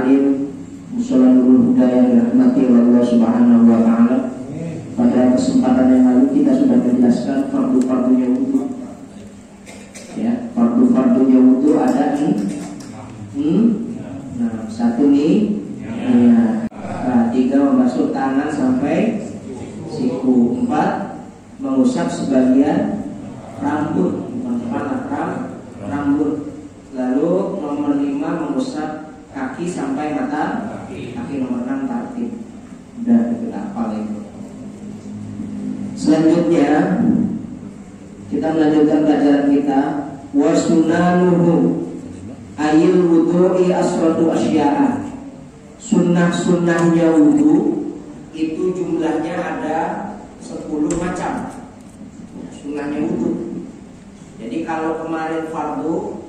alim, Musholahul Huda yang dirahmati Allah Subhanahu wa Ta'ala. Pada kesempatan yang lalu kita sudah menjelaskan fardu-fardunya wudu. Ya, fardu-fardunya wudu ada nih. Nah, satu nih. Ya. Nah, 3 memasuk tangan sampai siku. 4 mengusap sebagian rambut, bukan kepala, rambut. Lalu nomor 5 mengusap kaki sampai mata. Kaki nomor 6 tartib. Udah hafal itu. Selanjutnya kita melanjutkan pelajaran kita. Wa sunanuhu ayil wudu'i asratu asya'a. Sunnah-sunnahnya wudu itu jumlahnya ada 10 macam. Sunnahnya wudu. Jadi kalau kemarin fardu,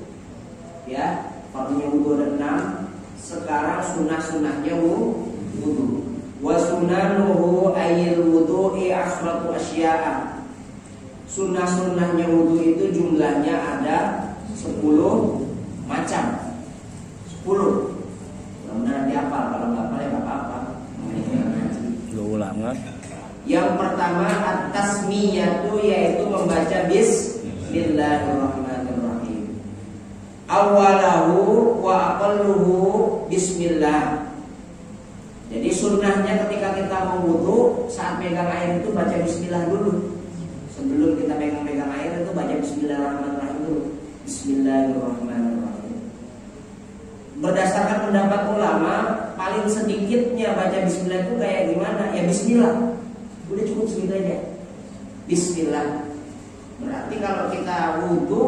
ya, fardunya wudu ada 6. Sekarang sunnah-sunnahnya wudu. Wa sunanuhu ayil wudu'i asratu asya'a. Sunnah-sunnahnya wudu itu jumlahnya ada 10 macam. 10. Mudah-mudahan dihafal. Kalau nggak hafal ya nggak apa-apa. Ulangan. Yang pertama at-tasmiyatu, yaitu membaca bismillahirrahmanirrahim. Awalahu wa aqalluhu bismillah. Jadi sunnahnya ketika kita mau wudu, saat megang air itu baca bismillah dulu. Sebelum kita megang air itu baca bismillahirrahmanirrahim dulu. Bismillahirrahmanirrahim. Berdasarkan pendapat ulama, paling sedikitnya baca bismillah itu kayak gimana? Ya bismillah. Udah cukup segitu aja. Bismillah. Berarti kalau kita wudu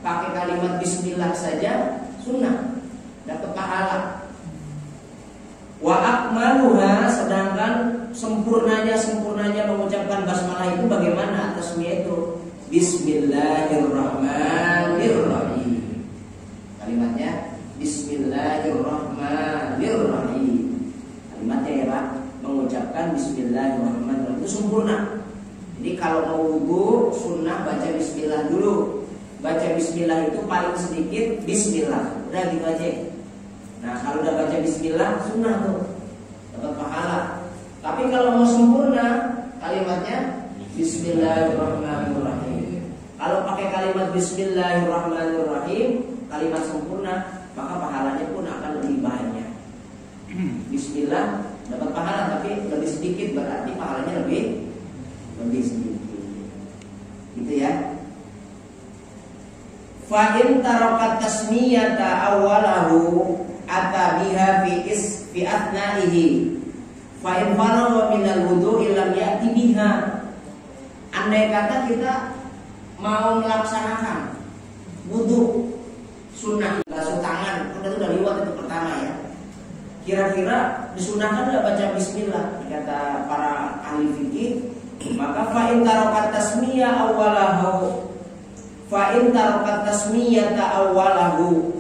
pakai kalimat bismillah saja sunnah, dapat pahala. Wa akmaluha, sedangkan sempurnanya mengucapkan basmalah itu bagaimana? Tasmiyah itu bismillahirrahmanirrahim. Kalimatnya bismillahirrahmanirrahim. Kalimatnya ya Pak, mengucapkan bismillahirrahmanirrahim itu sempurna. Jadi kalau mau wudu sunnah baca bismillah dulu. Baca bismillah itu paling sedikit bismillah. Udah gitu aja. Nah, kalau udah baca bismillah sunnah tuh, dapat pahala. Tapi kalau mau sempurna kalimatnya bismillahirrahmanirrahim. Kalau pakai kalimat bismillahirrahmanirrahim, kalimat sempurna, maka pahalanya pun akan lebih banyak. Bismillah dapat pahala tapi lebih sedikit, berarti pahalanya lebih sedikit. Gitu ya. Fa in tarakat tasmiyata awwalahu ata biha fi athnaihi fa in faragha min al-wudu'i lam ya'ti biha. Andai kata kita mau melaksanakan wudu sunnah, basuh tangan, kita sudah lewat itu pertama ya. Kira-kira disunahkan enggak baca bismillah? Kata para ahli fikih, maka fa in tarakat tasmiyah awwalahu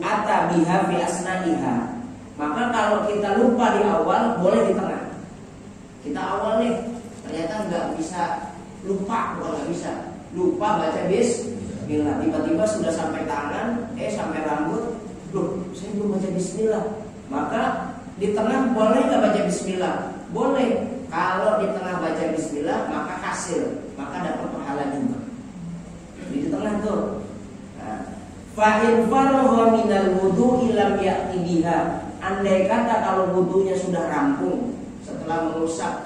ata biha fi asnaiha. Maka kalau kita lupa di awal, boleh di tengah. Kita awal nih, ternyata nggak bisa lupa, bukan nggak bisa lupa baca bismillah. Tiba-tiba sudah sampai tangan, sampai rambut, loh, saya belum baca bismillah. Maka di tengah boleh nggak baca bismillah? Boleh. Kalau di tengah baca bismillah, maka hasil, maka dapat pahala juga. Di tengah tuh. Fa in faragha minal wudu'i lam ya'ti biha. Andai kata kalau wudunya sudah rampung, setelah mengusap,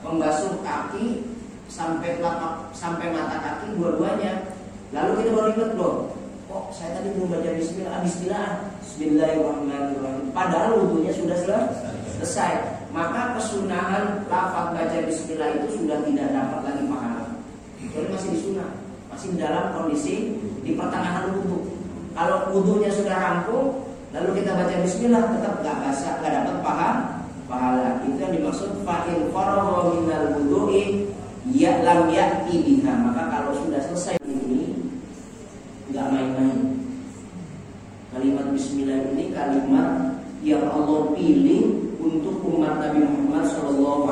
membasuh kaki sampai mata kaki dua-duanya, lalu kita baru ingat loh, kok saya tadi belum baca bismillah. Bismillahirrahmanirrahim. Padahal wudunya sudah selesai. Maka kesunahan lafaz baca bismillah itu sudah tidak dapat lagi pahala. Jadi masih disunah, masih dalam kondisi di pertengahan wudu. Kalau wudunya sudah rampung, lalu kita baca bismillah, tetap nggak dapat pahala. Itu yang dimaksud fa in faragha minal wudu'i ya lam ya'ti biha. Maka kalau sudah selesai ini, nggak main-main. Kalimat bismillah ini kalimat yang Allah pilih untuk umat Nabi Muhammad SAW.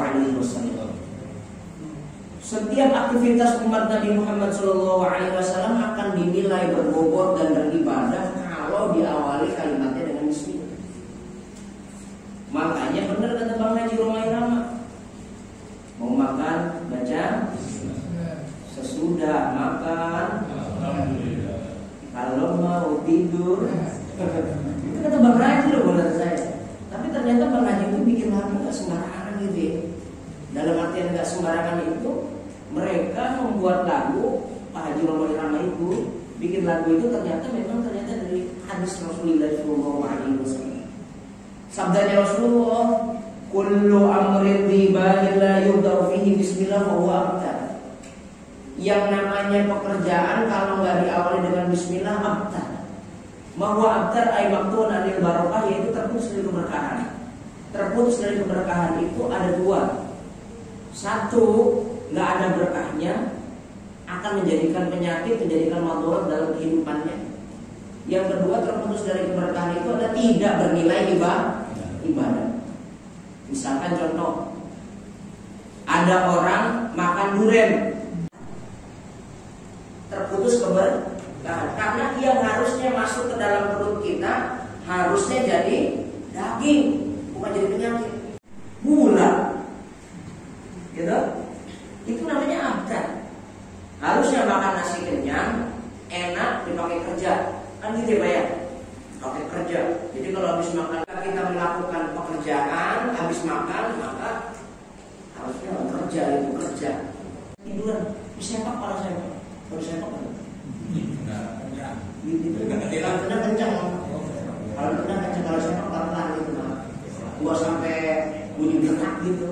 Setiap aktivitas umat Nabi Muhammad SAW akan dinilai berbobot dan beribadah kalau diawali kalimatnya dengan bismillah. Makanya benar kata Bang Haji Roma Irama, mau makan baca sesudah makan, kalau mau tidur. Itu kata Bang Haji loh menurut saya. Tapi ternyata Bang Haji itu bikin lagu nggak sembarangan gitu ya. Dalam artian nggak sembarangan itu, mereka membuat lagu, Pak Haji Roma Irama itu bikin lagu itu ternyata dari hadis Rasulullah SAW. Sabdanya Rasulullah, kullu amrin ribalin la yubda'u fihi bismillah fa huwa abtar. Yang namanya pekerjaan kalau nggak diawali dengan bismillah abtar. Bahwa abtar ay maktun anil barokah, yaitu terputus dari keberkahan. Terputus dari keberkahan itu ada dua. Satu, nggak ada berkahnya, akan menjadikan penyakit, menjadikan madharat dalam kehidupannya. Yang kedua, terputus dari keberkahan itu ada tidak bernilai ibadah. Misalkan contoh, ada orang makan durian, terputus keberkahan karena yang harusnya masuk ke dalam perut kita harusnya jadi daging, bukan jadi penyakit. Gula, gitu. Itu namanya abdan. Harusnya makan nasi kenyang, enak, dipakai kerja. Kan gitu ya Pak ya? Pakai kerja. Jadi kalau habis makan kita melakukan pekerjaan, habis makan maka harusnya kerja, itu kerja. Tiduran, disepak kepala saya Pak. Baru sepak kan? Kalau kena kencang. Kalau kena kencang, kalau sepak pelan-pelan gitu Pak. Gua sampai bunyi berkat gitu.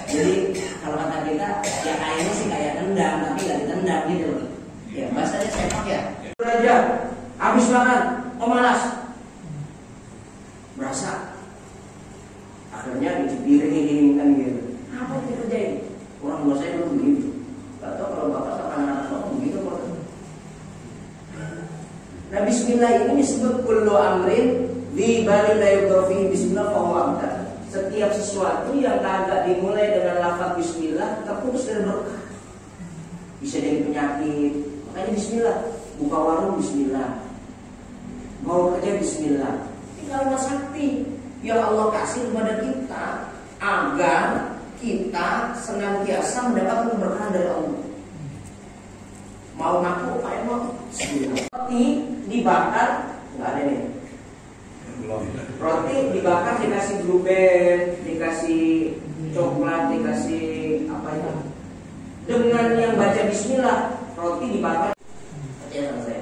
Jadi kalau kata kita ya kayaknya sih kayak tendang, tapi nggak ditendang gitu loh. Ya bahasanya sepak ya. Raja, habis makan, malas, berasa. Akhirnya dipiring kan gitu. Apa yang dikerjain? Orang tua saya dulu begitu. Gak tahu kalau bapak sama anak-anak bapak begitu kok. Nah bismillah ini disebut kullu amrin di bali la yuqafi bismillah fa huwa abtar. Setiap sesuatu yang kagak dimulai dengan lafaz bismillah terputus dari berkah. Bisa jadi penyakit. Makanya bismillah. Buka warung bismillah. Mau kerja bismillah. Ini kalimat sakti yang Allah kasih kepada kita agar kita senantiasa mendapatkan keberkahan dari Allah. Mau ngaku apa ya mau? Bismillah. Roti dibakar nggak ada nih. Roti dibakar dikasih blueberry, dikasih coklat, dikasih apa ya? Dengan yang baca bismillah, roti dibakar. Percaya sama saya.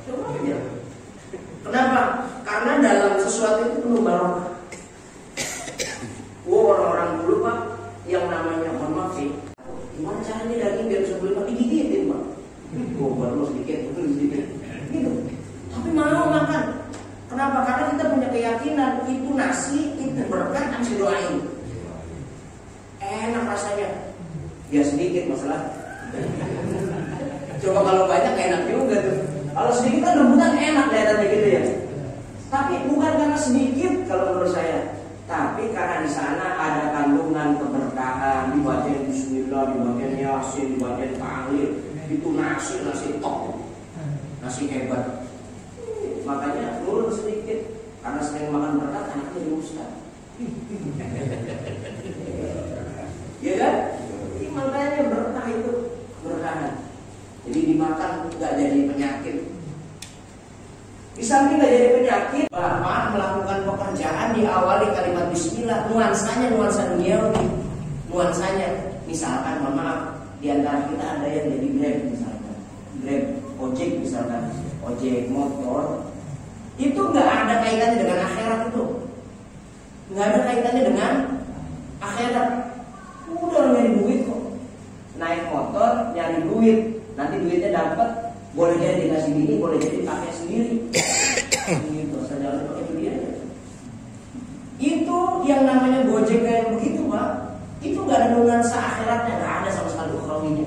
Coba aja. Kenapa? Karena dalam sesuatu itu penuh barokah. Orang-orang dulu Pak, yang namanya mohon maaf sih, gimana caranya daging biar bisa beli Pak? Digigitin Pak. Baru sedikit, gitu. Tapi mau makan. Kenapa? Karena kita punya keyakinan itu nasi, itu berkat, harus doain. Enak rasanya. Ya sedikit masalah. Coba kalau banyak enak juga tuh. Kalau sedikit kan rebutan enak kelihatannya gitu ya. Tapi bukan karena sedikit kalau menurut saya, tapi karena di sana ada kandungan keberkahan, dibacain bismillah, dibacain yasin, dibacain tahlil. Itu nasi top, nasi hebat. Makanya turun sedikit karena sering makan berkat anaknya jadi ustaz. Ya kan? Ini makanya berkah itu berkahan. Jadi dimakan nggak jadi penyakit. Di samping nggak jadi penyakit, Bapak melakukan pekerjaan diawali kalimat bismillah, nuansanya nuansa duniawi, nuansanya. Misalkan, mohon maaf, di antara kita ada yang jadi Grab misalkan, Grab, ojek misalkan, ojek motor, itu nggak ada kaitannya dengan akhirat itu, nggak ada kaitannya dengan akhirat. Udah nyari duit kok, naik motor nyari duit, nanti duitnya dapat, boleh jadi dikasih bini, boleh jadi pakai sendiri. Gitu, asal jalan pakai itu dia. Itu yang namanya gojek kayak begitu Pak. Itu nggak ada nuansa akhiratnya, nggak ada sama sekali ukhrawinya.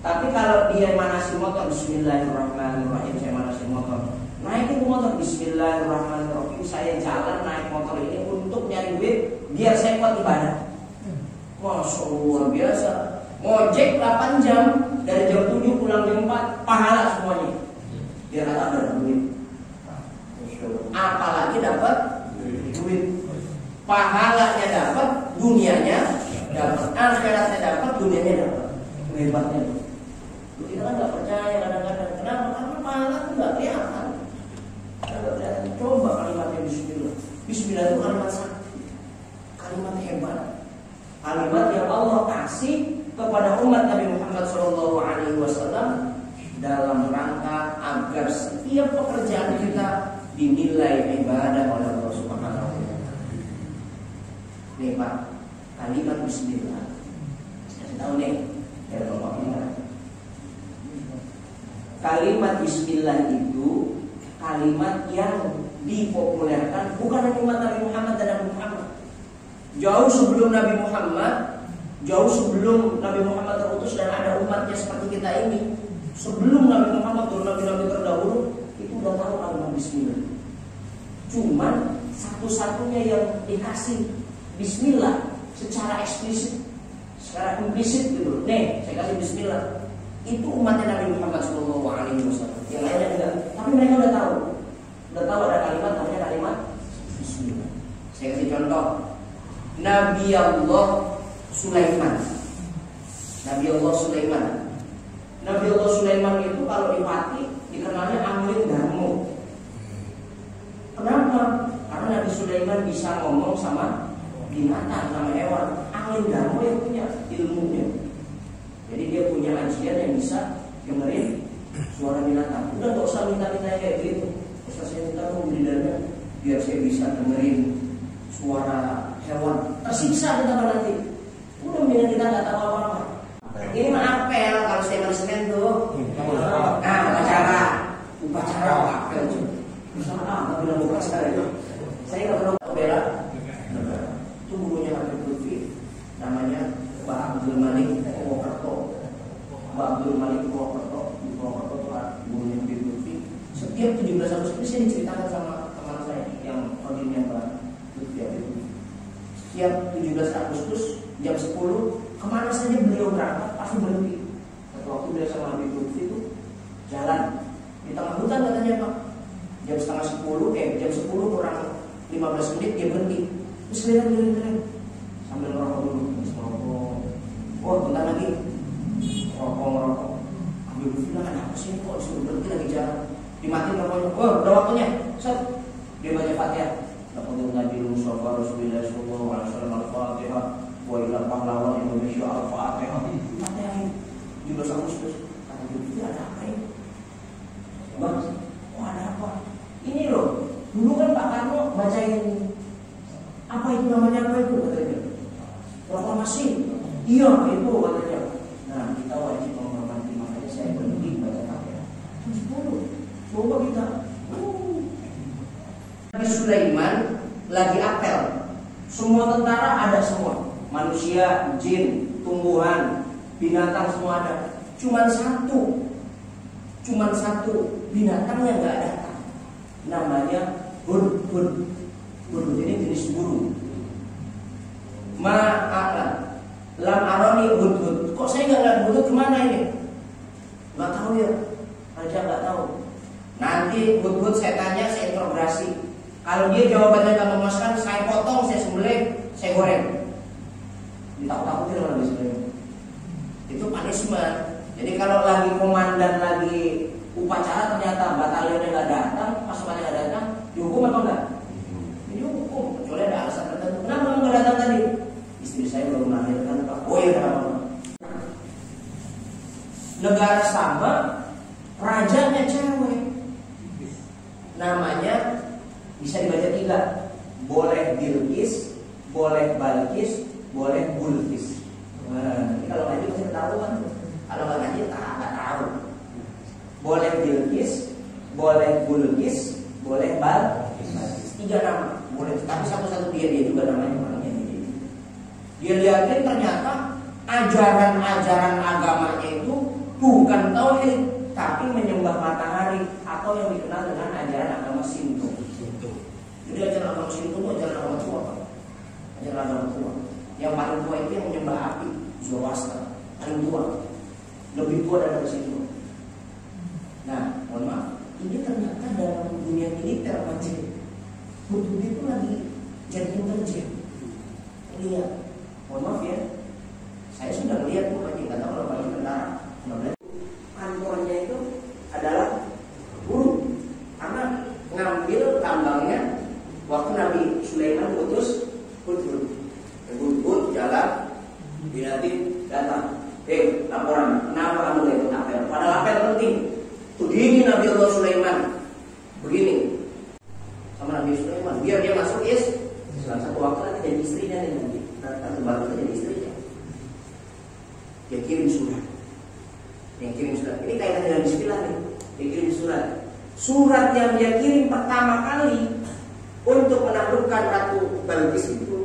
Tapi kalau dia manasi motor, bismillahirrahmanirrahim, saya manasi motor, naikin motor, bismillahirrahmanirrahim, saya jalan naik motor ini untuk nyari duit biar saya kuat ibadah. Masya Allah, luar biasa. Ngojek 8 jam, dari jam 7 pulang jam 4, pahala semuanya. Biar ada duit. Apalagi dapat duit. pahalanya dapat, dunianya dapat, akhiratnya dapat, dunianya dapat. Hebatnya. Kita kan nggak percaya kadang-kadang. Kenapa? Karena pahala itu nggak kelihatan. Coba kalimatnya Bismillah. Bismillah itu kalimat sakti, kalimat hebat, kalimat yang Allah kasih kepada umat Nabi Muhammad SAW dalam rangka agar setiap pekerjaan kita dinilai ibadah oleh Allah Subhanahu wa Ta'ala. Nih Pak, kalimat Bismillah. Saya tahu nih, ya Bapak ingat. Kalimat Bismillah itu kalimat yang dipopulerkan bukan hanya umat Nabi Muhammad dan Nabi Muhammad. Jauh sebelum Nabi Muhammad, jauh sebelum Nabi Muhammad terutus dan ada umatnya seperti kita ini, sebelum Nabi Muhammad dan Nabi-Nabi terdahulu itu udah tahu kalimat Bismillah. Cuman satu-satunya yang dikasih Bismillah secara eksplisit, secara implisit gitu. Nih, saya kasih Bismillah. Itu umatnya Nabi Muhammad SAW. Yang lainnya enggak. Tapi mereka udah tahu ada kalimat namanya kalimat Bismillah. Saya kasih contoh. Nabi Allah Sulaiman. Nabi Allah Sulaiman. Nabi Allah Sulaiman itu kalau di Pati dikenalnya Amrin Darmo. Kenapa? Karena Nabi Sulaiman bisa ngomong sama binatang, sama hewan. Amrin Darmo yang punya ilmunya. Jadi dia punya ajian yang bisa dengerin suara binatang. Udah gak usah minta-minta kayak gitu. Ustaz saya minta dong bidannya biar saya bisa dengerin suara hewan. Tersiksa kita nanti. Udah mendingan kita nggak tahu apa-apa. Ini mah apel kalau saya Senin tuh. Upacara apel tuh. Misalnya nggak bilang upacara itu. Saya nggak pernah bela. Itu gurunya Habib Lutfi. Namanya Pak Abdul Malik Purwokerto. Pak Abdul Malik Purwokerto di Purwokerto itu gurunya Habib Lutfi. Setiap 17 Agustus saya diceritakan sama teman saya yang kodimnya Pak Lutfi Habib Lutfi. Setiap 17 Agustus jam 10 kemana saja beliau berangkat pasti berhenti. Satu waktu dia sama Habib Lutfi itu jalan di tengah hutan katanya Pak. Jam setengah 10, jam 10 kurang 15 menit dia berhenti. Terus keliling sambil ngerokok dulu, terus ngerokok. Oh bentar lagi ngerokok. Habib Lutfi bilang ada apa sih kok disuruh berhenti lagi jalan. Dimatiin rokoknya. Oh udah waktunya. Set. Dia baca Fatihah. Laqad Nabi Mustafa Rasulullah sallallahu alaihi wasallam al-Fatihah wa ila pahlawan Indonesia al-Fatihah. Fatihah ini 17 Agustus. Kata Lutfi ada apa ini? Bang, oh ada apa? Ini loh. Dulu kan Pak Karno bacain apa itu namanya apa itu katanya? Proklamasi. Iya itu katanya. Nah kita wajib menghormati, makanya saya berhenti baca Fatihah. Terus coba kita. Nabi Sulaiman lagi apel. Semua tentara ada semua. Manusia, jin, tumbuhan, binatang semua ada. Cuman satu binatang yang nggak datang. Namanya hudhud. Hudhud ini jenis burung. Ma'ala lam aroni hudhud. Kok saya nggak lihat hudhud kemana ini? Nggak tahu ya. Raja nggak tahu. Nanti hudhud saya tanya, saya interogasi. Kalau dia jawabannya nggak memuaskan, saya potong, saya sembelih, saya goreng. Ditakut-takutin sama Nabi Sulaiman. Itu punishment. Jadi kalau lagi komandan lagi upacara ternyata batalionnya nggak datang, pasukannya nggak datang, dihukum atau enggak? Dihukum. Kecuali ada alasan tertentu. Kenapa kamu nggak datang tadi? Istri saya baru melahirkan. Oh iya kenapa? Negara Sabah, rajanya cewek. Namanya bisa dibaca 3. Boleh Bilqis, boleh Balqis, boleh Bulqis. Nah, ini kalau ngaji pasti ketahuan. Kalau nggak ngaji nggak tahu. Boleh Bilqis, boleh Bulqis, boleh Balqis. 3 nama. Boleh. Tapi satu-satu dia juga namanya orangnya dia. Dia lihatin ternyata ajaran-ajaran agamanya itu bukan tauhid, tapi menyembah matahari atau yang dikenal dengan ajaran agama Shinto. Jadi ajaran agama Shinto itu ajaran agama tua, Pak. Ajaran agama tua. Yang paling tua itu yang menyembah api, Zoroaster. Paling tua, lebih tua dari Shinto. Nah, mohon maaf, ini ternyata dalam dunia militer macam Hudhud itu lagi jadi intelijen. lihat. Mohon maaf ya, saya sudah melihat Bu Haji, nggak tahu kalau Pak tentara. Kantornya itu adalah guru, karena ngambil tambangnya waktu Nabi Sulaiman putus Hudhud jalan, dilihatin datang, laporan, kenapa kamu ikut apel? Padahal apel penting. Begini Nabi Allah Sulaiman, begini sama Nabi Sulaiman, biar dia masuk salah satu waktu nanti jadi istrinya nih, nanti satu baru jadi istrinya. Dia kirim surat. Yang kirim surat ini kaitan dengan bismillah nih. Dia kirim surat. Surat yang dia kirim pertama kali untuk menaklukkan Ratu Balqis itu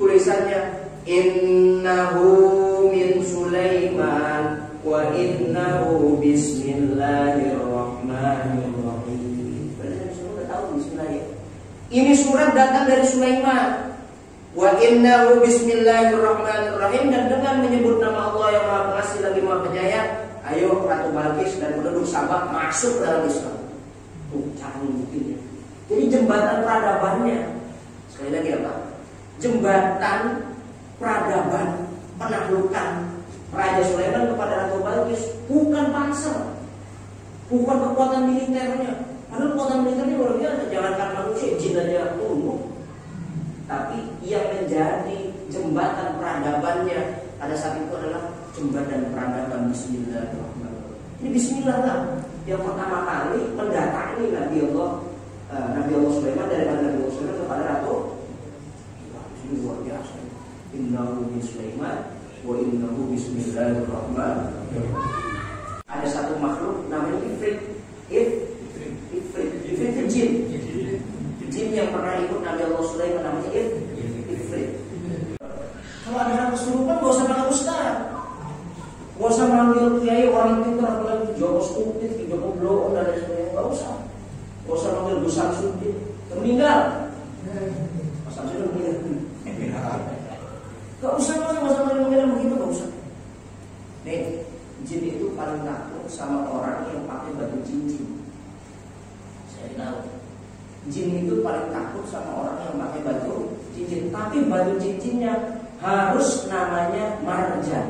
tulisannya innahu min Sulaiman wa innahu bismillahirrahmanirrahim. Berarti sudah tahu bismillah ya. Ini surat datang dari Sulaiman. Wa innahu bismillahirrahmanirrahim, dan dengan menyebut nama Allah yang Maha Pengasih lagi Maha Penyayang, ayo Ratu Balqis dan penduduk Sabah masuk dalam Islam. Tuh canggih buktinya. Jadi jembatan peradabannya, sekali lagi apa? Jembatan peradaban penaklukan Raja Sulaiman kepada Ratu Balqis bukan pansel, bukan kekuatan militernya. Padahal kekuatan militernya luar biasa, jangankan manusia, jin aja tumbuh. Tapi yang menjadi jembatan peradabannya pada saat itu adalah jembatan peradaban Bismillahirrahmanirrahim. Ini Bismillah lah yang pertama kali mendatangi Nabi Allah Sulaiman dari Nabi Allah Sulaiman kepada Ratu. Ini luar biasa. Innahu min Sulaiman wa innahu Bismillahirrahmanirrahim. Ada satu makhluk namanya Ifrit. Ifrit itu jin. Jin yang pernah ikut Nabi Allah Sulaiman namanya Ifrit. Kalau ada hal kesurupan gak usah pakai ustaz, gak usah manggil kiai orang pintar, apalagi Joko Stupid, Joko Bloon dan lain sebagainya, gak usah manggil Gus Samsudin, meninggal. Mas Samsudin meninggal. Gak usah manggil begitu, gak usah. Nih, jin itu paling takut sama orang yang pakai batu cincin. Saya tahu. Jin itu paling takut sama orang yang pakai batu cincin. Tapi batu cincinnya harus namanya marjan.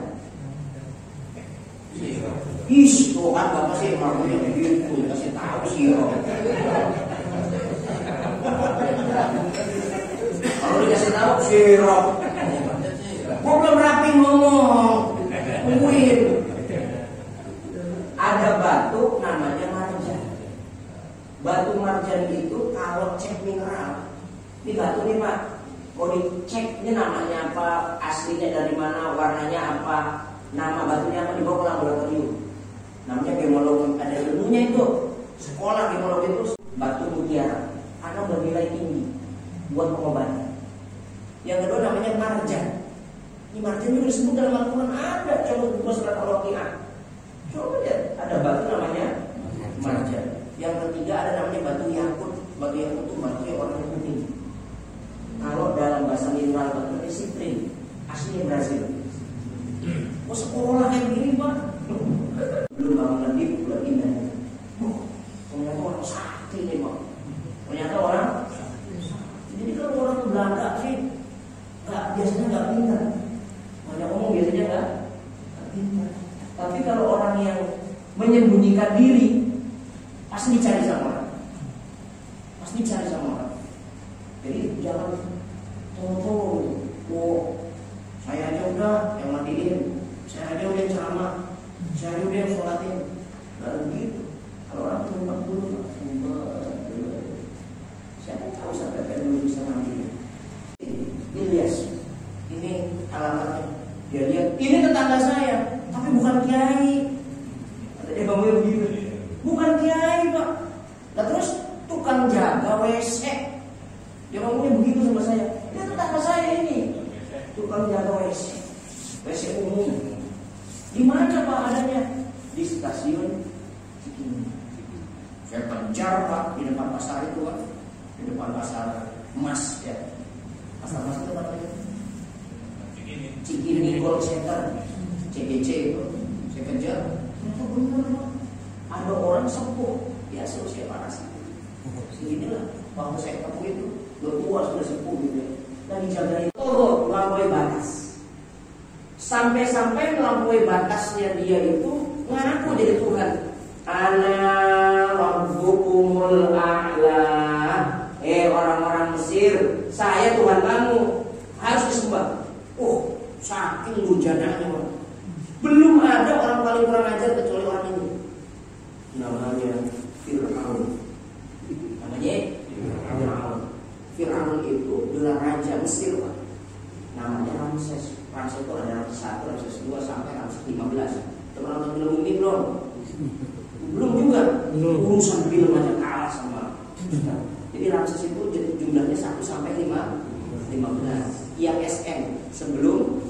Ih, tuh kan bapak sih marjannya begitu, kasih tahu sih. Kalau dikasih tahu sirop, gua belum rapi ngomong. Tungguin. Ada batu namanya marjan. Batu marjan itu kalau cek mineral, ini batu nih Pak, mau dicek ini namanya apa, aslinya dari mana, warnanya apa, nama batunya apa, dibawa ke laboratorium. Namanya gemologi, ada ilmunya itu. Sekolah gemologi itu batu mutiara, karena bernilai tinggi buat pengobatan. Yang kedua namanya marjan. Ini marjan juga disebut dalam Al-Quran, ada, coba buka surat Al-Waqiah. Coba lihat, ada batu namanya marjan. Yang ketiga ada namanya batu yakut. Batu yakut itu batu yang warna putih. Kalau dalam bahasa mineral batu ini sitrin, aslinya Brazil. Oh sekolah kayak gini Pak, belum bangunan di bulan indah. Ternyata orang sakti nih Pak. Ternyata orang. Jadi kalau orang Belanda sih, biasanya nggak pintar. Banyak ngomong biasanya nggak pintar. Tapi kalau orang yang menyembunyikan diri, pasti dicari sama orang. Jadi jangan tolong, saya aja udah yang matiin, saya aja udah yang ceramah, saya aja udah yang sholatin. Lalu begitu. Kalau orang tumpah dulu, siapa tahu sampai kayak dulu bisa mati. Ilyas, ini alamatnya. Dia lihat, ini tetangga saya, tapi bukan kiai. Kata dia bangun begitu, bukan kiai Pak. Nah terus tukang jaga WC. Dia ngomongnya begitu sama saya. Dia tetangga saya ini, tukang jaga WC umum. Di mana Pak adanya? Di stasiun Cikini. Saya kejar Pak di depan pasar itu kan, di depan pasar emas ya. Pasar emas itu apa ya? Cikini Gold Center, CGC itu. Saya kejar. Itu benar Pak. Ada orang sepuh, biasa usia panas. Seginilah waktu saya ketemu itu, berpuas sudah sepuh gitu. Dan dijagain. Oh, melampaui batas. Sampai-sampai melampaui batasnya dia itu ngaku jadi Tuhan. Ana rabbukumul a'la. Orang-orang Mesir, saya Tuhan kamu, harus disembah. Saking durjananya, belum ada orang paling kurang ajar kecuali orang ini. Namanya Fir'aun. Fir'aun itu adalah raja Mesir, Pak. Namanya Ramses. Ramses itu ada Ramses 1, Ramses 2 sampai Ramses 15. Teman nonton film ini belum? Belum juga. Urusan film aja kalah sama. Jadi Ramses itu jumlahnya 1 sampai 15. Yang SM sebelum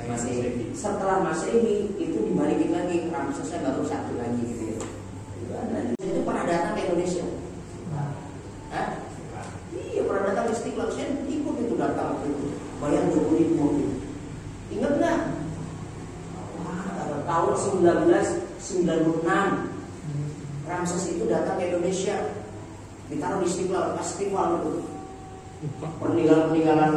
Masehi. Setelah Masehi itu dibalikin lagi, Ramsesnya baru 1 lagi gitu ya. Itu pernah datang ke Indonesia. Iya, pernah datang ke Istiqlal. Saya ikut itu datang itu. Bayar 20.000 mobil. Ingat nggak? Tahun 1996 Ramses itu datang ke Indonesia. Ditaruh di Istiqlal, pas Istiqlal itu. Peninggalan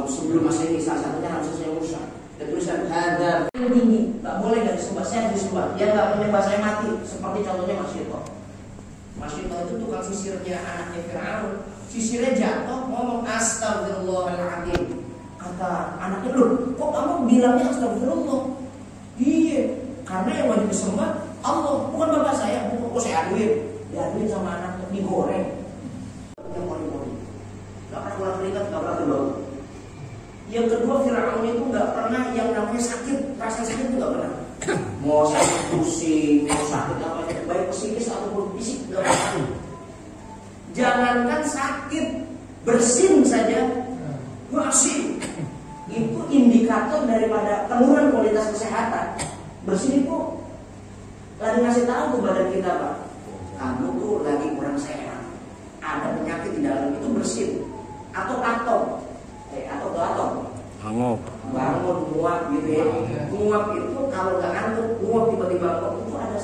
sebelum Masehi, salah satunya Ramsesnya Musa. Dan tulisan hadar tinggi, nggak boleh nggak disembah, saya disembah. Dia nggak menyembah, saya mati. Seperti contohnya Masyito. Masyito itu tukang sisirnya anaknya Fir'aun. Sisirnya jatuh, ngomong astagfirullahaladzim. Kata anaknya, loh kok kamu bilangnya astagfirullah? Iya, karena yang wajib disembah Allah, bukan bapak saya. Kok saya diaduin sama anaknya, digoreng. Yang mori-mori, nggak pernah keluar keringat, nggak pernah berbau. Yang kedua, Fir'aun itu nggak pernah yang namanya sakit, rasa sakit itu nggak pernah. Mau sakit pusing, mau sakit apa aja, baik psikis ataupun fisik nggak pernah. Jangankan sakit, bersin saja, bersin itu indikator daripada penurunan kualitas kesehatan. Bersin itu lagi ngasih tahu ke badan kita, Pak, kamu tuh lagi kurang sehat, ada penyakit di dalam itu. Bersin atau bangun muak gitu ya. Muak itu kalau nggak ngantuk, muak tiba-tiba itu ada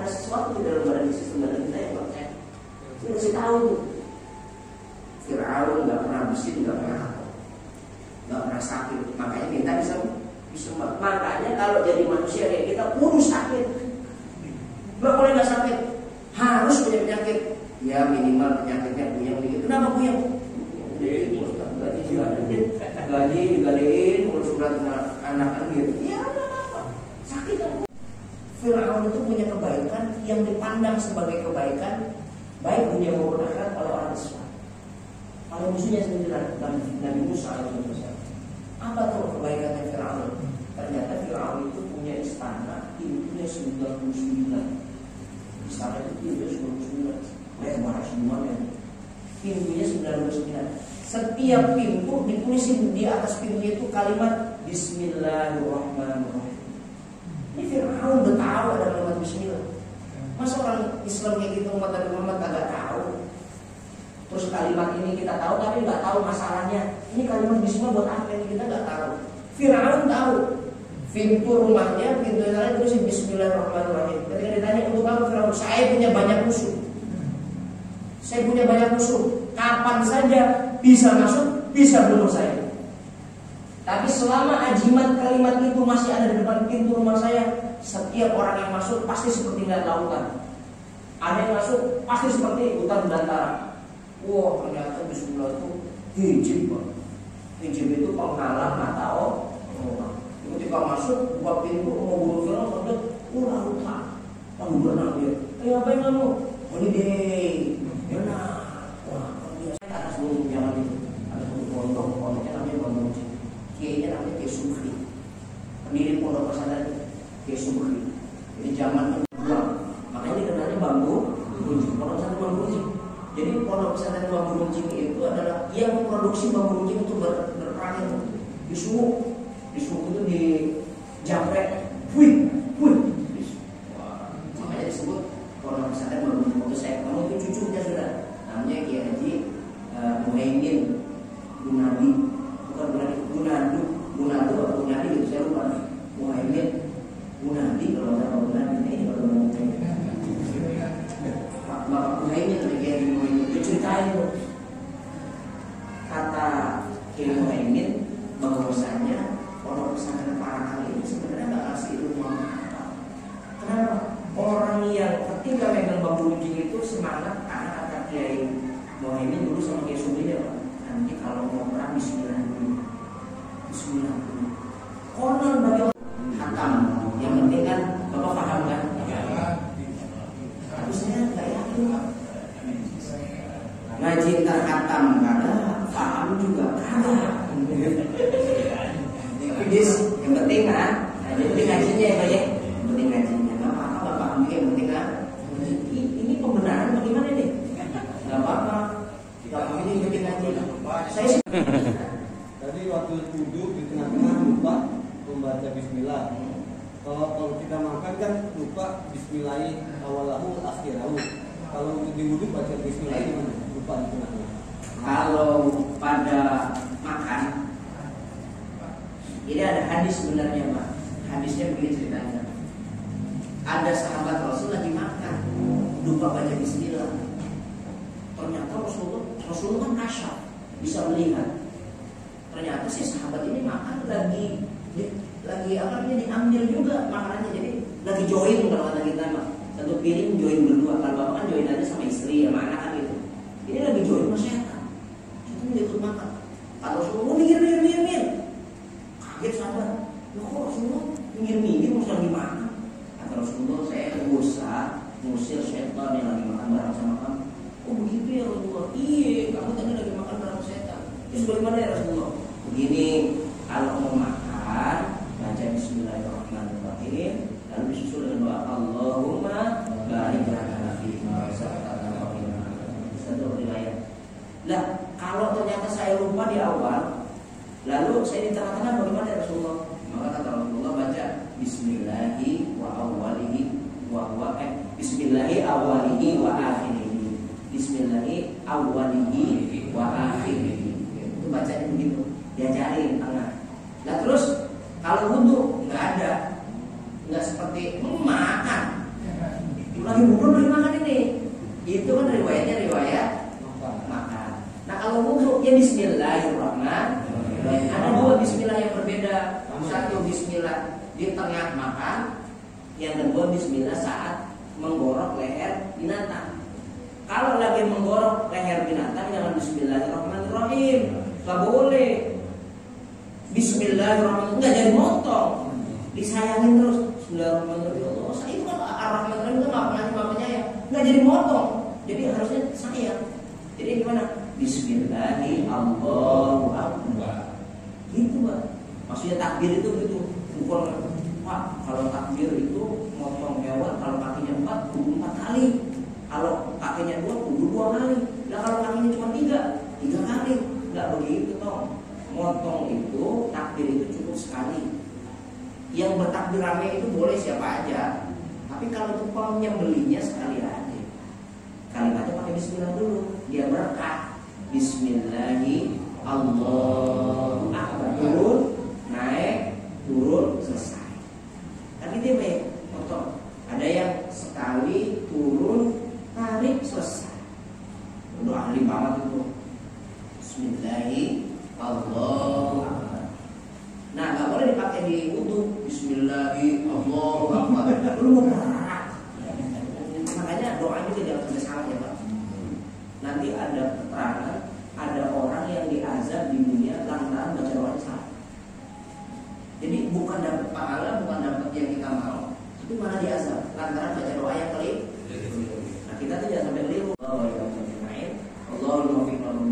sesuatu di dalam badan, sistem badan kita yang nggak sehat. Itu kasih tahu tuh. Fir'aun nggak pernah bersin, nggak pernah sakit, makanya kita bisa. Makanya kalau jadi manusia kayak kita kudu sakit. Nggak boleh nggak sakit, harus punya penyakit. Ya minimal penyakitnya puyeng dikit. Kenapa puyeng? Gaji digalein, urus surat anak gitu. Ya apa? Sakit kan? Fir'aun itu punya kebaikan yang dipandang sebagai kebaikan baik dunia maupun akhirat oleh orang Islam. Oleh musuhnya sendiri Nabi Musa alaihissalam. Apa tuh kebaikannya Fir'aun? Ternyata Fir'aun itu punya istana, pintunya 99. Istana itu pintunya 99. Lebar semuanya. Pintunya 99. Setiap pintu ditulisin di atas pintunya itu kalimat Bismillahirrahmanirrahim. Ini Fir'aun udah tahu ada kalimat Bismillah. Masa orang Islam kayak gitu, umat Nabi Muhammad agak tahu? Terus kalimat ini kita tahu tapi nggak tahu masalahnya. Ini kalimat Bismillah buat apa ini kita nggak tahu. Fir'aun tahu. Pintu rumahnya, pintu yang lain tulisin Bismillahirrahmanirrahim. Ketika ditanya untuk kamu Fir'aun, saya punya banyak musuh. Saya punya banyak musuh. Kapan saja bisa masuk, bisa bunuh saya. Tapi selama ajimat kalimat itu masih ada di depan pintu rumah saya, setiap orang yang masuk pasti seperti lihat lautan. Ada yang masuk pasti seperti hutan belantara. Wah, ternyata Bismillah itu hijab, Pak. Hijab itu penghalang mata orang. Ketika masuk, buka pintu mau bunuh Fir'aun, sampai lautan. Lalu berenang dia. Apa yang kamu? Holiday. Berenang. Atas gunung jangan itu ada pondoknya namanya Bambang Uci, kiainya namanya Kiai Sukri, pendiri pondok pesantren Kiai Sukri. Jadi zaman kedua, makanya dikenalnya Bambu Runcing, pondok pesantren Bambu Runcing. Jadi pondok pesantren Bambu Runcing itu adalah yang memproduksi bambu runcing untuk berperang di Sumuk itu di Jamrek, makanya disebut pondok pesantren Bambu Runcing. Waktu saya kamu itu cucunya sudah namanya Kiai Haji Muhaimin Gunadi, bukan Gunadu atau Gunadi gitu saya lupa. Muhaimin Gunadi kalau saya tahu Gunadi ini kalau Bapak Muhaimin atau Kiai Muhaimin itu ceritain tuh kata Kiai Muhaimin bahwa bambu runcing itu semangat karena kata Kiai Muhaimin dulu sama Kiai Subli ya Pak. Nanti kalau mau perang Bismillah dulu. Bismillah dulu. Konon bagi hatam. Yang penting kan Bapak paham kan? Tapi saya nggak yakin. Ngaji terhatam karena paham juga karena. Bis, yang penting kan? Yang penting ngajinya ya Pak ya. Yang penting ngajinya. Nggak apa-apa Bapak paham juga yang penting kan? Ini pembenaran bagaimana nih? Nggak apa-apa. Nggak apa-apa ini yang penting ngaji. Saya sih. Tadi waktu duduk di tengah-tengah lupa membaca Bismillah. Kalau kita makan kan lupa Bismillahi awalahu akhirahu. Kalau untuk di wudhu baca Bismillah gimana? Lupa di tengah-tengah. Kalau pada makan, ini ada hadis sebenarnya Pak. Hadisnya begini ceritanya. Ada sahabat Rasul lagi makan, lupa baca Bismillah. Ternyata Rasulullah kan kasyaf, bisa melihat. Ternyata si sahabat ini makan lagi apa namanya diambil juga makanannya, jadi lagi join kalau kata kita Pak. Satu piring join berdua, kalau Bapak kan join aja sama istri sama anak kan gitu. Ini lagi join sama setan. Setan dia ikut makan. Kata Rasulullah minggir. Kaget sahabat. Ya kok Rasulullah minggir masih lagi makan? Kata Rasulullah, saya berusaha ngusir setan yang lagi makan bareng sama kamu. Oh begitu ya Rasulullah. Iya, kamu tadi lagi makan bareng setan. Terus bagaimana ya Rasulullah? Begini, kalau mau makan baca Bismillahirrahmanirrahim, lalu disusul dengan doa Allahumma barik lana fima razaqtana wa qina adzabannar. Riwayat. Lah, kalau ternyata saya lupa di awal, lalu saya di tengah-tengah bagaimana ya Rasulullah? Maka kata Rasulullah baca Bismillahi wa awwalihi Bismillahi awwalihi wa akhirihi. Bismillahi awwalihi wa akhirihi. Itu bacanya begitu. Diajarin tengah. Nah terus kalau wudhu nggak ada, nggak seperti makan. Lagi wudhu lagi makan ini. Itu kan riwayatnya riwayat makan. Nah kalau wudhu ya Bismillahirrahmanirrahim. Ada dua Bismillah yang berbeda. Satu Bismillah di tengah makan, yang kedua Bismillah saat menggorok leher binatang. Kalau lagi menggorok leher binatang jangan Bismillahirrahmanirrahim. Gak boleh. Bismillahirrahmanirrahim, nggak jadi motong, disayangin terus. Bismillahirrahmanirrahim. Oh, saya itu kan Ar-Rahmanirrahim itu namanya ya, nggak jadi motong, jadi harusnya sayang. Jadi gimana? Bismillahirrahmanirrahim, Allahu Akbar. Gitu Pak. Maksudnya takbir itu gitu. Bukan Pak, kalau takbir itu motong hewan kalau kakinya 4 kudu 4 kali. Kalau kakinya 2 kudu 2 kali. Nah kalau kakinya cuma 3 kali. Nggak begitu toh. Motong itu, takbir itu cukup sekali. Yang bertakbir rame itu boleh siapa aja. Tapi kalau tukang nyembelinya sekali aja. Kalimatnya pakai Bismillah dulu, dia berkah. Bismillahi Allahu Akbar. Turun, naik, turun, selesai. Tapi dia baik motong. Ada yang sekali turun, tarik, selesai. Udah ahli banget itu. Bismillahi Allahu Akbar. Nah, nggak boleh dipakai di wudhu. Bismillahi Allahu Akbar. Lu berat. Makanya doa juga jangan sampai salah ya Pak. Nanti ada keterangan ada orang yang diazab di dunia lantaran baca doanya salah. Jadi bukan dapat pahala, bukan dapat yang kita mau, tapi malah diazab lantaran baca doa yang keliru. Nah kita tuh jangan sampai keliru. Allahumma fiqna wa